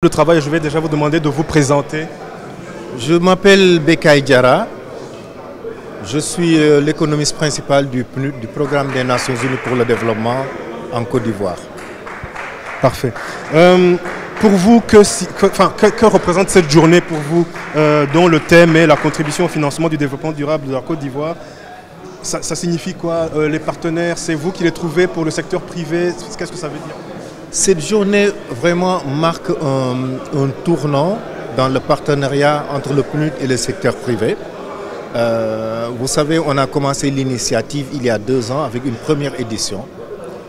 Le travail, je vais déjà vous demander de vous présenter. Je m'appelle Bekay Diarra. Je suis l'économiste principal du PNUD, du Programme des Nations Unies pour le développement en Côte d'Ivoire. Parfait. Pour vous, que représente cette journée pour vous, dont le thème est la contribution au financement du développement durable de la Côte d'Ivoire? Ça signifie quoi? Les partenaires, c'est vous qui les trouvez pour le secteur privé? Qu'est-ce que ça veut dire? Cette journée vraiment marque un tournant dans le partenariat entre le PNUD et le secteur privé. Vous savez, on a commencé l'initiative il y a 2 ans avec une première édition.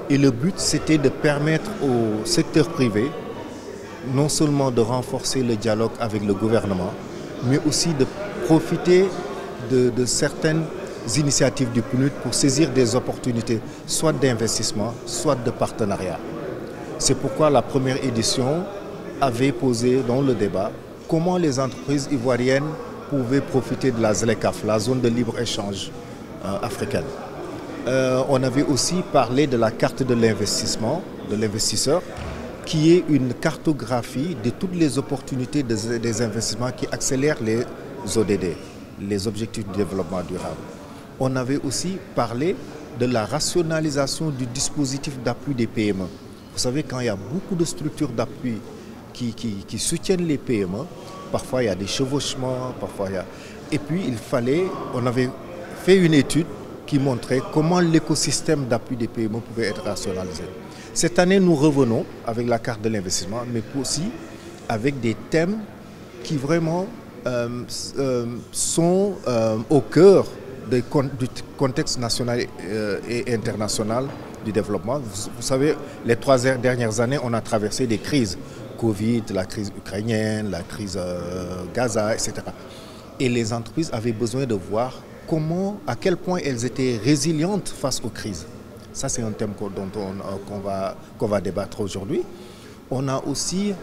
Et le but, c'était de permettre au secteur privé non seulement de renforcer le dialogue avec le gouvernement, mais aussi de profiter de certaines initiatives du PNUD pour saisir des opportunités, soit d'investissement, soit de partenariat. C'est pourquoi la première édition avait posé dans le débat comment les entreprises ivoiriennes pouvaient profiter de la ZLECAf, la zone de libre-échange africaine. On avait aussi parlé de la carte de l'investissement, de l'investisseur, qui est une cartographie de toutes les opportunités des investissements qui accélèrent les ODD, les objectifs de développement durable. On avait aussi parlé de la rationalisation du dispositif d'appui des PME. Vous savez, quand il y a beaucoup de structures d'appui qui soutiennent les PME, parfois il y a des chevauchements, parfois il y a... Et puis on avait fait une étude qui montrait comment l'écosystème d'appui des PME pouvait être rationalisé. Cette année, nous revenons avec la carte de l'investissement, mais aussi avec des thèmes qui vraiment sont au cœur du contexte national et international du développement. Vous savez, les 3 dernières années, on a traversé des crises. Covid, la crise ukrainienne, la crise Gaza, etc. Et les entreprises avaient besoin de voir à quel point elles étaient résilientes face aux crises. Ça, c'est un thème qu'on va débattre aujourd'hui. On a aussi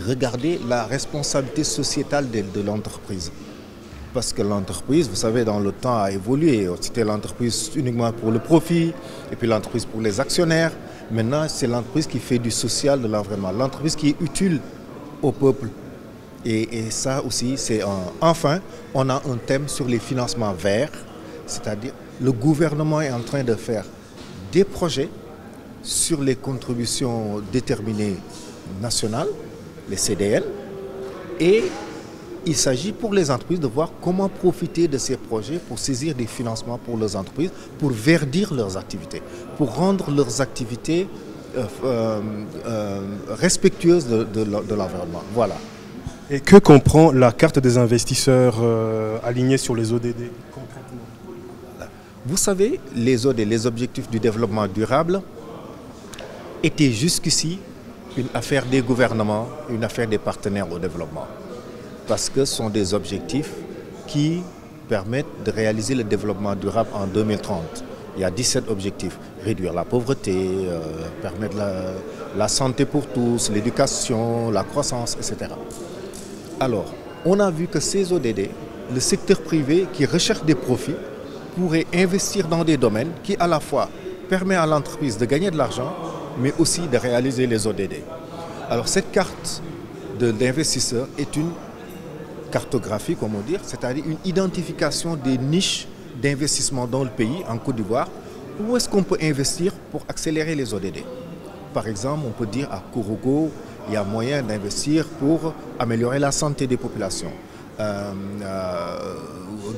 regardé la responsabilité sociétale de l'entreprise. Parce que l'entreprise, vous savez, dans le temps a évolué. C'était l'entreprise uniquement pour le profit, et puis l'entreprise pour les actionnaires. Maintenant, c'est l'entreprise qui fait du social, de l'environnement, l'entreprise qui est utile au peuple. Et ça aussi, c'est enfin, on a un thème sur les financements verts, c'est-à-dire le gouvernement est en train de faire des projets sur les contributions déterminées nationales, les CDN, et il s'agit pour les entreprises de voir comment profiter de ces projets pour saisir des financements pour leurs entreprises, pour verdir leurs activités, pour rendre leurs activités respectueuses de l'environnement. Voilà. Et que comprend la carte des investisseurs alignée sur les ODD concrètement? Vous savez, les ODD, les objectifs du développement durable, étaient jusqu'ici une affaire des gouvernements, une affaire des partenaires au développement. Parce que ce sont des objectifs qui permettent de réaliser le développement durable en 2030. Il y a 17 objectifs. Réduire la pauvreté, permettre la santé pour tous, l'éducation, la croissance, etc. Alors, on a vu que ces ODD, le secteur privé qui recherche des profits, pourrait investir dans des domaines qui à la fois permettent à l'entreprise de gagner de l'argent, mais aussi de réaliser les ODD. Alors cette carte d'investisseur est une cartographie, comme on dit, c'est-à-dire une identification des niches d'investissement dans le pays, en Côte d'Ivoire. Où est-ce qu'on peut investir pour accélérer les ODD? Par exemple, on peut dire à Kourougo, il y a moyen d'investir pour améliorer la santé des populations.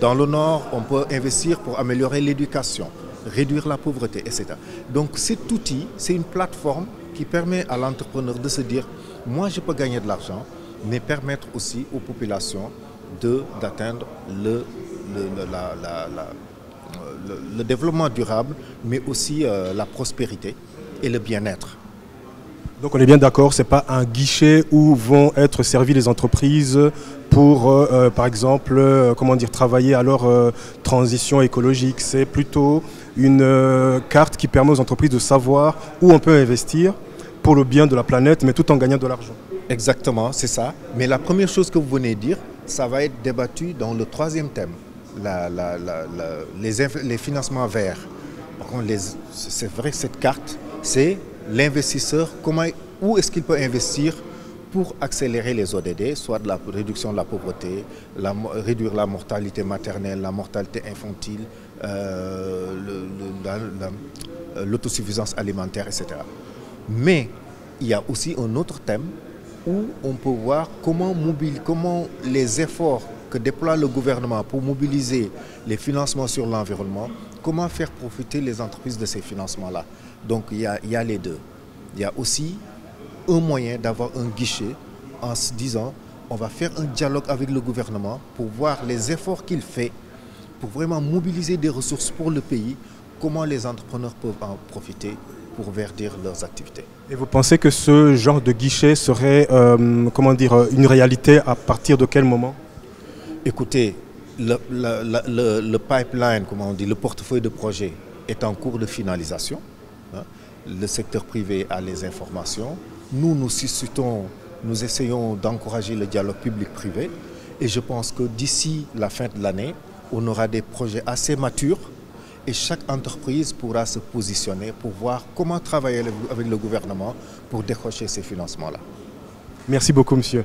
Dans le nord, on peut investir pour améliorer l'éducation, réduire la pauvreté, etc. Donc cet outil, c'est une plateforme qui permet à l'entrepreneur de se dire, moi je peux gagner de l'argent, mais permettre aussi aux populations d'atteindre le développement durable, mais aussi la prospérité et le bien-être. Donc on est bien d'accord, ce n'est pas un guichet où vont être servies les entreprises pour, par exemple, travailler à leur transition écologique. C'est plutôt une carte qui permet aux entreprises de savoir où on peut investir pour le bien de la planète, mais tout en gagnant de l'argent. Exactement, c'est ça. Mais la première chose que vous venez de dire, ça va être débattu dans le 3e thème, les financements verts. Par contre, c'est vrai que cette carte, c'est l'investisseur, où est-ce qu'il peut investir pour accélérer les ODD, soit de la réduction de la pauvreté, réduire la mortalité maternelle, la mortalité infantile, l'autosuffisance alimentaire, etc. Mais il y a aussi un autre thème où on peut voir comment les efforts que déploie le gouvernement pour mobiliser les financements sur l'environnement, comment faire profiter les entreprises de ces financements-là. Donc il y a les deux. Il y a aussi un moyen d'avoir un guichet en se disant on va faire un dialogue avec le gouvernement pour voir les efforts qu'il fait pour vraiment mobiliser des ressources pour le pays, comment les entrepreneurs peuvent en profiter pour verdir leurs activités. Et vous pensez que ce genre de guichet serait une réalité à partir de quel moment? Écoutez, le pipeline, comment on dit, le portefeuille de projet est en cours de finalisation. Le secteur privé a les informations. Nous suscitons, nous essayons d'encourager le dialogue public-privé. Et je pense que d'ici la fin de l'année, on aura des projets assez matures et chaque entreprise pourra se positionner pour voir comment travailler avec le gouvernement pour décrocher ces financements-là. Merci beaucoup, monsieur.